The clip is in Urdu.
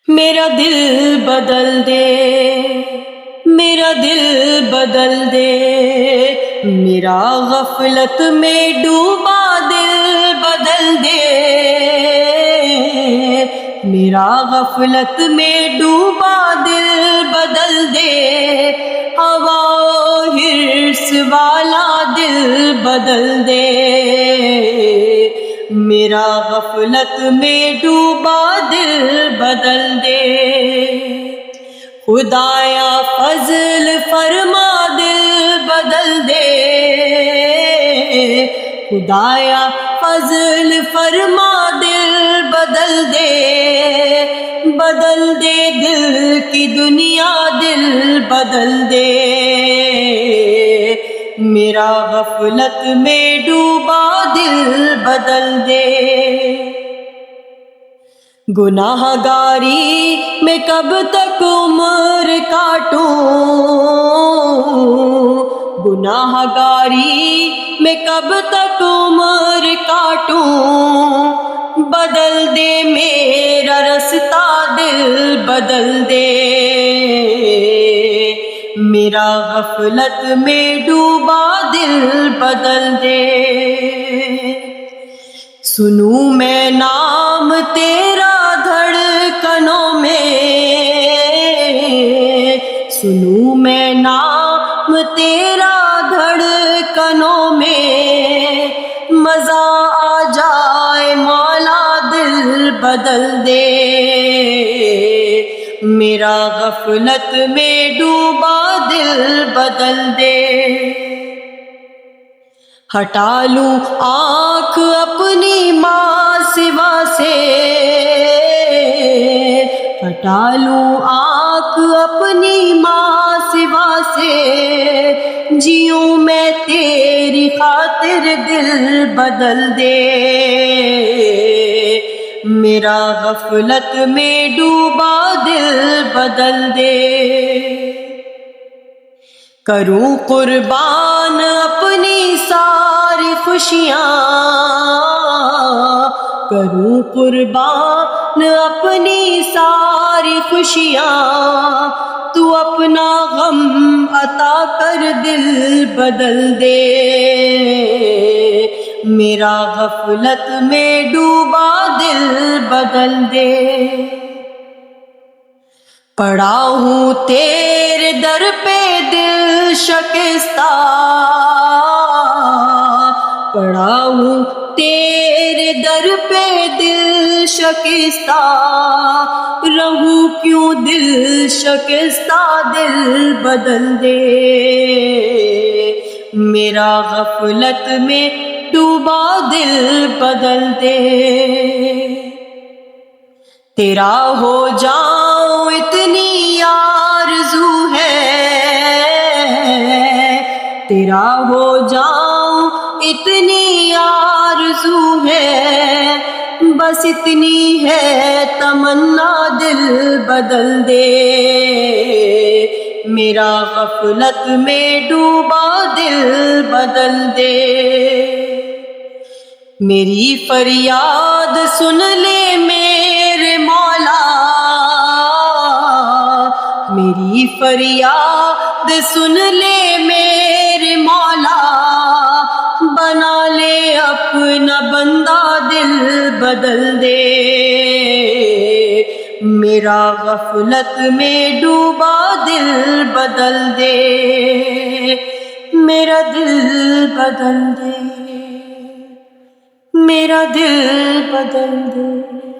میرا دل بدل دے، میرا دل بدل دے، میرا غفلت میں ڈوبا دل بدل دے، میرا غفلت میں ڈوبا دل بدل دے، ہوا حرص والا دل بدل دے، میرا غفلت میں ڈوبا دل بدل دے، خدایا فضل فرما دل بدل دے، خدایا فضل فرما دل بدل دے، بدل دے دل کی دنیا دل بدل دے، میرا غفلت میں ڈوبا دل بدل دے، گناہ گاری میں کب تک عمر کاٹوں، گناہ گاری میں کب تک عمر کاٹوں، بدل دے میرا رستہ دل بدل دے، میرا غفلت میں ڈوبا دل بدل دے، سنوں میں نام تیرا دھڑکنوں میں، سنوں میں نام تیرا دھڑکنوں میں، مزہ آ جائے مولا دل بدل دے، میرا غفلت میں ڈوبا دل بدل دے، ہٹا لوں آنکھ اپنی ماں سوا سے، ہٹا لوں آنکھ اپنی ماں سوا سے، جیوں میں تیری خاطر دل بدل دے، میرا غفلت میں ڈوبا دل بدل دے، کروں قربان اپنی ساری خوشیاں، کروں قربان اپنی ساری خوشیاں، تو اپنا غم عطا کر دل بدل دے، میرا غفلت میں ڈوبا دل بدل دے، پڑا ہوں تیرے در پہ دل شکستہ، پڑا ہوں تیرے در پہ دل شکستہ، رہوں کیوں دل شکستہ دل بدل دے، میرا غفلت میں ڈوبا دل بدل دے، تیرا ہو جاؤں اتنی آرزو ہے، تیرا ہو جاؤں اتنی آرزو ہے، بس اتنی ہے تمنا دل بدل دے، میرا غفلت میں ڈوبا دل بدل دے، میری فریاد سن لے میرے مولا، میری فریاد سن لے میرے مولا، بنا لے اپنا بندہ دل بدل دے، میرا غفلت میں ڈوبا دل بدل دے، میرا دل بدل دے، میرا دل بدل دے۔